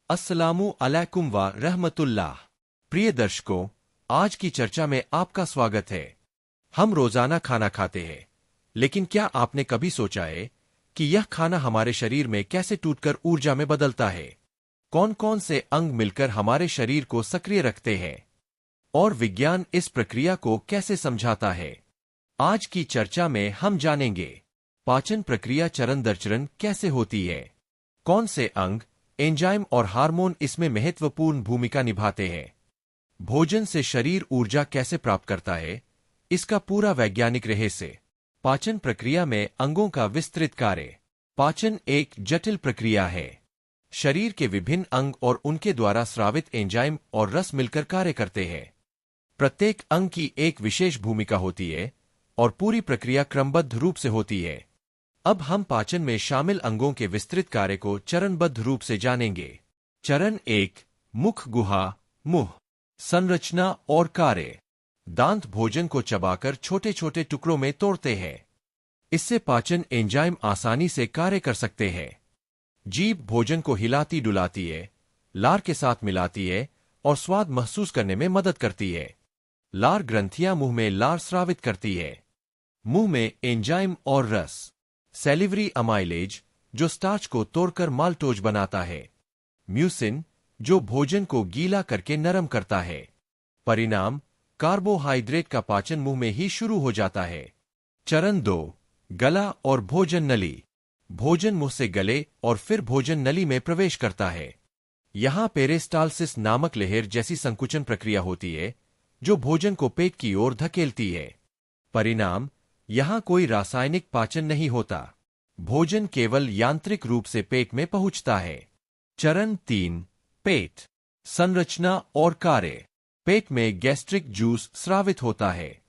अस्सलामु अलैकुम व रहमतुल्लाह। प्रिय दर्शकों, आज की चर्चा में आपका स्वागत है। हम रोजाना खाना खाते हैं, लेकिन क्या आपने कभी सोचा है कि यह खाना हमारे शरीर में कैसे टूटकर ऊर्जा में बदलता है? कौन कौन से अंग मिलकर हमारे शरीर को सक्रिय रखते हैं और विज्ञान इस प्रक्रिया को कैसे समझाता है? आज की चर्चा में हम जानेंगे पाचन प्रक्रिया चरण दर चरण कैसे होती है, कौन से अंग, एंजाइम और हार्मोन इसमें महत्वपूर्ण भूमिका निभाते हैं, भोजन से शरीर ऊर्जा कैसे प्राप्त करता है, इसका पूरा वैज्ञानिक रहस्य। पाचन प्रक्रिया में अंगों का विस्तृत कार्य। पाचन एक जटिल प्रक्रिया है। शरीर के विभिन्न अंग और उनके द्वारा स्रावित एंजाइम और रस मिलकर कार्य करते हैं। प्रत्येक अंग की एक विशेष भूमिका होती है और पूरी प्रक्रिया क्रमबद्ध रूप से होती है। अब हम पाचन में शामिल अंगों के विस्तृत कार्य को चरणबद्ध रूप से जानेंगे। चरण एक, मुख गुहा, मुंह। संरचना और कार्य। दांत भोजन को चबाकर छोटे छोटे टुकड़ों में तोड़ते हैं। इससे पाचन एंजाइम आसानी से कार्य कर सकते हैं। जीभ भोजन को हिलाती डुलाती है, लार के साथ मिलाती है और स्वाद महसूस करने में मदद करती है। लार ग्रंथियां मुंह में लार स्रावित करती है। मुंह में एंजाइम और रस। सेलिवरी अमाइलेज, जो स्टार्च को तोड़कर माल्टोज बनाता है। म्यूसिन, जो भोजन को गीला करके नरम करता है। परिणाम, कार्बोहाइड्रेट का पाचन मुंह में ही शुरू हो जाता है। चरण दो, गला और भोजन नली। भोजन मुंह से गले और फिर भोजन नली में प्रवेश करता है। यहां पेरिस्टालसिस नामक लहर जैसी संकुचन प्रक्रिया होती है, जो भोजन को पेट की ओर धकेलती है। परिणाम, यहां कोई रासायनिक पाचन नहीं होता। भोजन केवल यांत्रिक रूप से पेट में पहुंचता है। चरण तीन, पेट। संरचना और कार्य। पेट में गैस्ट्रिक जूस स्रावित होता है।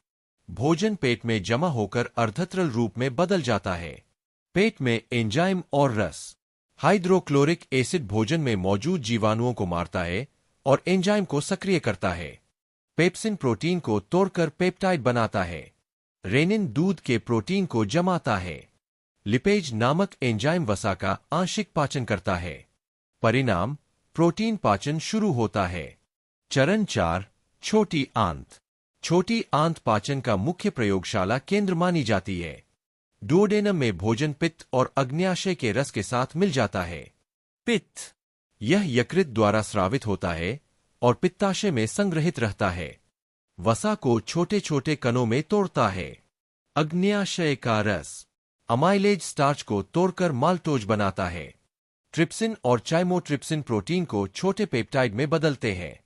भोजन पेट में जमा होकर अर्धतरल रूप में बदल जाता है। पेट में एंजाइम और रस। हाइड्रोक्लोरिक एसिड भोजन में मौजूद जीवाणुओं को मारता है और एंजाइम को सक्रिय करता है। पेप्सिन प्रोटीन को तोड़कर पेप्टाइड बनाता है। रेनिन दूध के प्रोटीन को जमाता है। लिपेज नामक एंजाइम वसा का आंशिक पाचन करता है। परिणाम, प्रोटीन पाचन शुरू होता है। चरण चार, छोटी आंत। छोटी आंत पाचन का मुख्य प्रयोगशाला केंद्र मानी जाती है। डुओडेनम में भोजन पित्त और अग्न्याशय के रस के साथ मिल जाता है। पित्त, यह यकृत द्वारा स्रावित होता है और पित्ताशय में संग्रहित रहता है। वसा को छोटे छोटे कणों में तोड़ता है। अग्न्याशय का रस, अमाइलेज स्टार्च को तोड़कर माल्टोज बनाता है। ट्रिप्सिन और चाइमोट्रिप्सिन प्रोटीन को छोटे पेप्टाइड में बदलते हैं।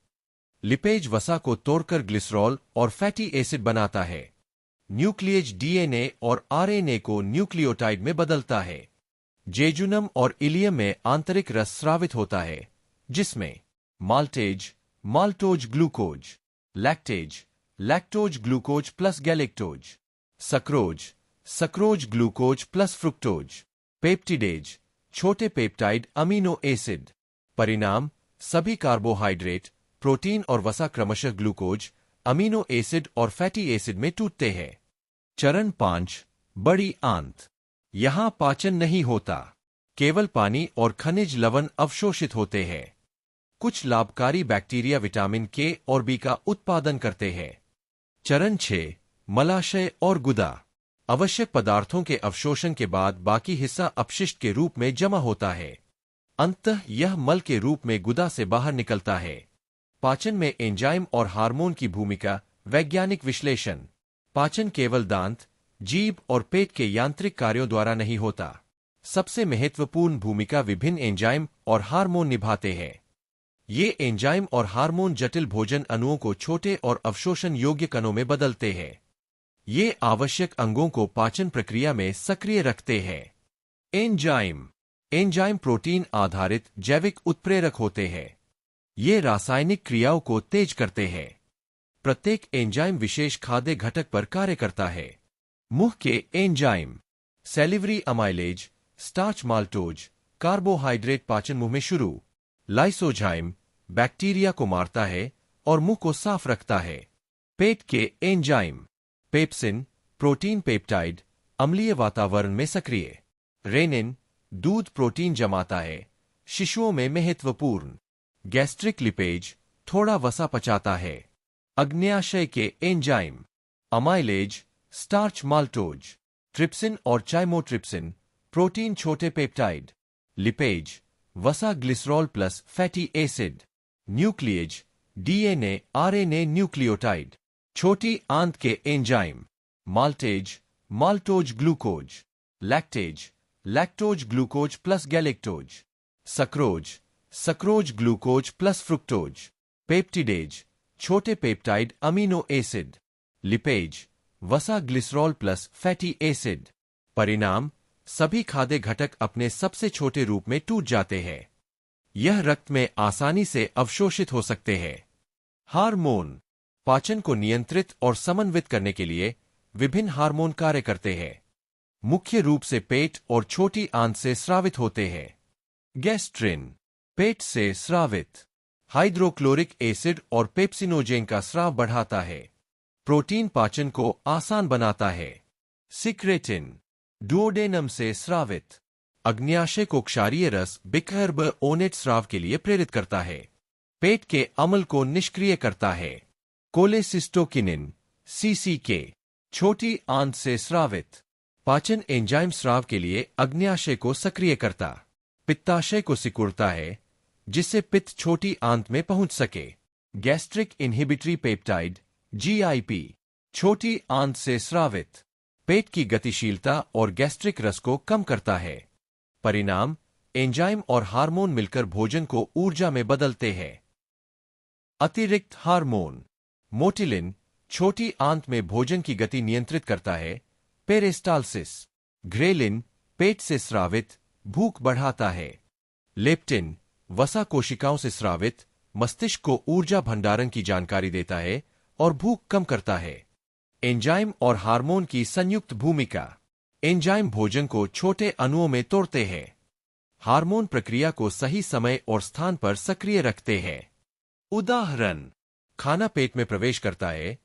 लिपेज वसा को तोड़कर ग्लिसरॉल और फैटी एसिड बनाता है। न्यूक्लिएज डीएनए और आरएनए को न्यूक्लियोटाइड में बदलता है। जेजुनम और इलियम में आंतरिक रस स्रावित होता है, जिसमें maltase, maltose glucose, lactase, lactose glucose plus galactose, sucrose, sucrose glucose plus fructose, peptidase, छोटे पेप्टाइड अमीनो एसिड। परिणाम, सभी कार्बोहाइड्रेट, प्रोटीन और वसा क्रमशः ग्लूकोज, अमीनो एसिड और फैटी एसिड में टूटते हैं। चरण पांच, बड़ी आंत। यहां पाचन नहीं होता, केवल पानी और खनिज लवण अवशोषित होते हैं। कुछ लाभकारी बैक्टीरिया विटामिन के और बी का उत्पादन करते हैं। चरण 6, मलाशय और गुदा। आवश्यक पदार्थों के अवशोषण के बाद बाकी हिस्सा अपशिष्ट के रूप में जमा होता है। अंततः यह मल के रूप में गुदा से बाहर निकलता है। पाचन में एंजाइम और हार्मोन की भूमिका। वैज्ञानिक विश्लेषण। पाचन केवल दांत, जीभ और पेट के यांत्रिक कार्यों द्वारा नहीं होता। सबसे महत्वपूर्ण भूमिका विभिन्न एंजाइम और हार्मोन निभाते हैं। ये एंजाइम और हार्मोन जटिल भोजन अणुओं को छोटे और अवशोषण योग्य कणों में बदलते हैं। ये आवश्यक अंगों को पाचन प्रक्रिया में सक्रिय रखते हैं। एंजाइम। एंजाइम प्रोटीन आधारित जैविक उत्प्रेरक होते हैं। ये रासायनिक क्रियाओं को तेज करते हैं। प्रत्येक एंजाइम विशेष खाद्य घटक पर कार्य करता है। मुंह के enzyme. Salivary amylase, starch maltose, carbohydrate पाचन मुंह में शुरू। लाइसोजाइम, बैक्टीरिया को मारता है और मुंह को साफ रखता है। पेट के एंजाइम। पेप्सिन, प्रोटीन पेप्टाइड, अम्लीय वातावरण में सक्रिय। रेनिन, दूध प्रोटीन जमाता है, शिशुओं में महत्वपूर्ण। गैस्ट्रिक लिपेज थोड़ा वसा पचाता है। अग्न्याशय के enzyme, amylase, starch maltose, trypsin और चाइमोट्रिप्सिन, प्रोटीन छोटे पेप्टाइड। लिपेज, वसा glycerol plus fatty acid. Nuclease, DNA RNA nucleotide, छोटी आंत के enzyme. Maltase, maltose glucose. Lactase, lactose glucose plus galactose. Sucrose, sucrose glucose plus fructose. Peptidase, छोटे peptide amino acid. Lipase, वसा glycerol plus fatty acid. परिणाम, सभी खाद्य घटक अपने सबसे छोटे रूप में टूट जाते हैं। यह रक्त में आसानी से अवशोषित हो सकते हैं। हार्मोन, पाचन को नियंत्रित और समन्वित करने के लिए विभिन्न हार्मोन कार्य करते हैं। मुख्य रूप से पेट और छोटी आंत से स्रावित होते हैं। गैस्ट्रिन, पेट से स्रावित हाइड्रोक्लोरिक एसिड और पेप्सिनोजेन का स्राव बढ़ाता है। प्रोटीन पाचन को आसान बनाता है। सिक्रेटिन, डुओडेनम से स्रावित अग्न्याशय को क्षारीय रस बिकर्बोनेट स्राव के लिए प्रेरित करता है। पेट के अम्ल को निष्क्रिय करता है। कोलेसिस्टोकिनिन, सीसीके, छोटी आंत से स्रावित पाचन एंजाइम स्राव के लिए अग्न्याशय को सक्रिय करता। पित्ताशय को सिकुड़ता है जिससे पित्त छोटी आंत में पहुंच सके। गैस्ट्रिक इनहिबिटरी पेप्टाइड, जीआईपी, छोटी आंत से स्रावित पेट की गतिशीलता और गैस्ट्रिक रस को कम करता है। परिणाम, एंजाइम और हार्मोन मिलकर भोजन को ऊर्जा में बदलते हैं। अतिरिक्त हार्मोन, मोटिलिन, छोटी आंत में भोजन की गति नियंत्रित करता है। पेरिस्टालसिस, ग्रेलिन, पेट से स्रावित भूख बढ़ाता है। लेप्टिन, वसा कोशिकाओं से स्रावित मस्तिष्क को ऊर्जा भंडारण की जानकारी देता है और भूख कम करता है। एंजाइम और हार्मोन की संयुक्त भूमिका, एंजाइम भोजन को छोटे अणुओं में तोड़ते हैं। हार्मोन प्रक्रिया को सही समय और स्थान पर सक्रिय रखते हैं। उदाहरण, खाना पेट में प्रवेश करता है।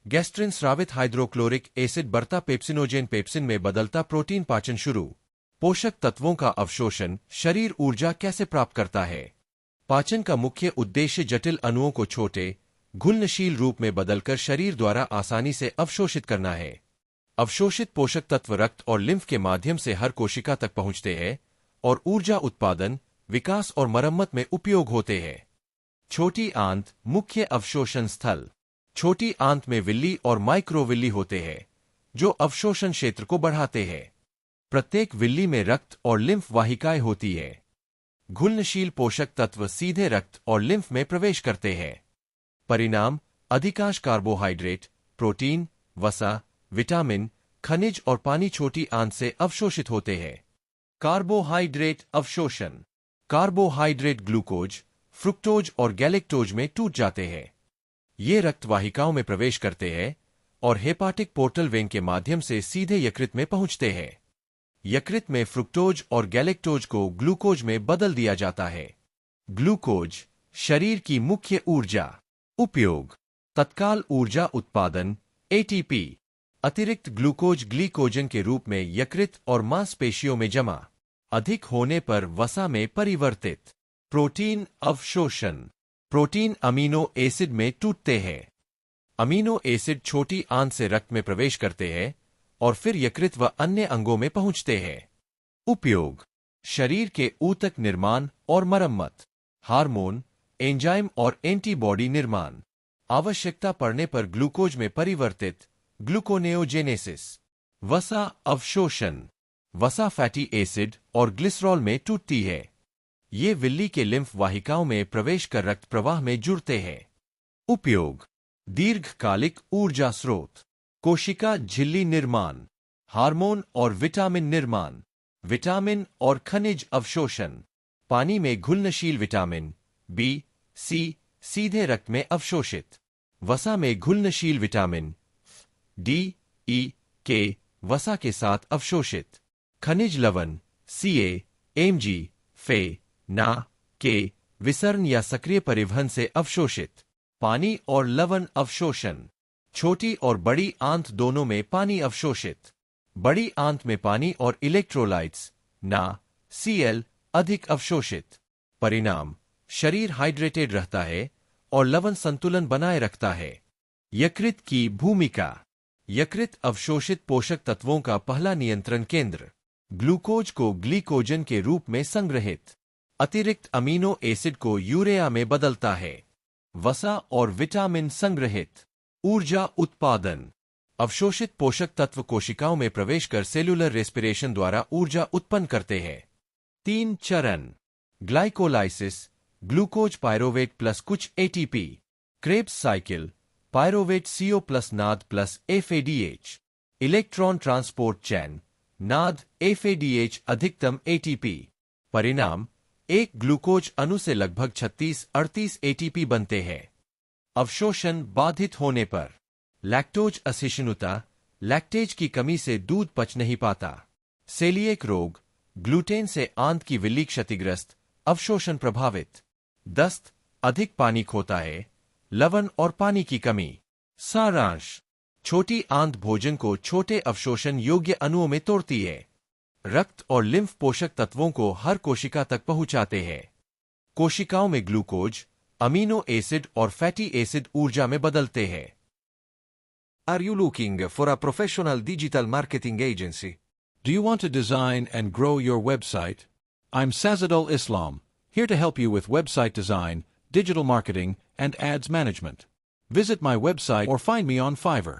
गैस्ट्रिन स्रावित हाइड्रोक्लोरिक एसिड बढ़ता पेप्सिनोजेन पेप्सिन में बदलता प्रोटीन पाचन शुरू। पोषक तत्वों का अवशोषण, शरीर ऊर्जा कैसे प्राप्त करता है। पाचन का मुख्य उद्देश्य जटिल अणुओं को छोटे घुलनशील रूप में बदलकर शरीर द्वारा आसानी से अवशोषित करना है। अवशोषित पोषक तत्व रक्त और लिम्फ के माध्यम से हर कोशिका तक पहुंचते हैं और ऊर्जा उत्पादन, विकास और मरम्मत में उपयोग होते हैं। छोटी आंत, मुख्य अवशोषण स्थल। छोटी आंत में विल्ली और माइक्रोविल्ली होते हैं जो अवशोषण क्षेत्र को बढ़ाते हैं। प्रत्येक विल्ली में रक्त और लिम्फ वाहिकाएं होती है। घुलनशील पोषक तत्व सीधे रक्त और लिम्फ में प्रवेश करते हैं। परिणाम, अधिकांश कार्बोहाइड्रेट, प्रोटीन, वसा, विटामिन, खनिज और पानी छोटी आंत से अवशोषित होते हैं। कार्बोहाइड्रेट अवशोषण, कार्बोहाइड्रेट ग्लूकोज, फ्रुक्टोज और गैलेक्टोज में टूट जाते हैं। ये रक्त वाहिकाओं में प्रवेश करते हैं और हेपाटिक पोर्टल वेन के माध्यम से सीधे यकृत में पहुंचते हैं। यकृत में फ्रुक्टोज और गैलेक्टोज को ग्लूकोज में बदल दिया जाता है। ग्लूकोज, शरीर की मुख्य ऊर्जा। उपयोग, तत्काल ऊर्जा उत्पादन, एटीपी। अतिरिक्त ग्लूकोज ग्लीकोजन के रूप में यकृत और मांसपेशियों में जमा। अधिक होने पर वसा में परिवर्तित। प्रोटीन अवशोषण, प्रोटीन अमीनो एसिड में टूटते हैं। अमीनो एसिड छोटी आंत से रक्त में प्रवेश करते हैं और फिर यकृत व अन्य अंगों में पहुंचते हैं। उपयोग, शरीर के ऊतक निर्माण और मरम्मत। हार्मोन, एंजाइम और एंटीबॉडी निर्माण। आवश्यकता पड़ने पर ग्लूकोज में परिवर्तित, ग्लूकोनेओजेनेसिस। वसा अवशोषण, वसा फैटी एसिड और ग्लिसरॉल में टूटती है। ये विल्ली के लिम्फ वाहिकाओं में प्रवेश कर रक्त प्रवाह में जुड़ते हैं। उपयोग, दीर्घकालिक ऊर्जा स्रोत। कोशिका झिल्ली निर्माण, हार्मोन और विटामिन निर्माण। विटामिन और खनिज अवशोषण, पानी में घुलनशील विटामिन बी, सी सीधे रक्त में अवशोषित। वसा में घुलनशील विटामिन डी, ई, के वसा के साथ अवशोषित। खनिज लवण सीए, एमजी, फे, ना, के विसर्ण या सक्रिय परिवहन से अवशोषित। पानी और लवण अवशोषण, छोटी और बड़ी आंत दोनों में पानी अवशोषित। बड़ी आंत में पानी और इलेक्ट्रोलाइट्स ना, सीएल अधिक अवशोषित। परिणाम, शरीर हाइड्रेटेड रहता है और लवण संतुलन बनाए रखता है। यकृत की भूमिका। यकृत अवशोषित पोषक तत्वों का पहला नियंत्रण केंद्र। ग्लूकोज को ग्लीकोजन के रूप में संग्रहित अतिरिक्त अमीनो एसिड को यूरिया में बदलता है। वसा और विटामिन संग्रहित। ऊर्जा उत्पादन। अवशोषित पोषक तत्व कोशिकाओं में प्रवेश कर सेल्यूलर रेस्पिरेशन द्वारा ऊर्जा उत्पन्न करते हैं। 3 चरण। ग्लाइकोलाइसिस, ग्लूकोज पायरोवेट प्लस कुछ ATP. Krebs cycle, pyruvate CO plus NAD plus FADH। Electron transport chain, NAD FADH अधिकतम ATP। परिणाम, एक ग्लूकोज अणु से लगभग 36-38 ATP बनते हैं। अवशोषण बाधित होने पर लैक्टोज असहिष्णुता, लैक्टेज की कमी से दूध पच नहीं पाता। सेलिएक रोग, ग्लूटेन से आंत की विल्ली क्षतिग्रस्त, अवशोषण प्रभावित। दस्त, अधिक पानी खोता है, लवण और पानी की कमी। सारांश, छोटी आंत भोजन को छोटे अवशोषण योग्य अणुओं में तोड़ती है। रक्त और लिम्फ पोषक तत्वों को हर कोशिका तक पहुंचाते हैं। कोशिकाओं में ग्लूकोज, अमीनो एसिड और फैटी एसिड ऊर्जा में बदलते हैं। Are you looking for a professional digital marketing agency? Do you want to design and grow your website? I'm Sazadul Islam, here to help you with website design, digital marketing, and ads management. Visit my website or find me on Fiverr.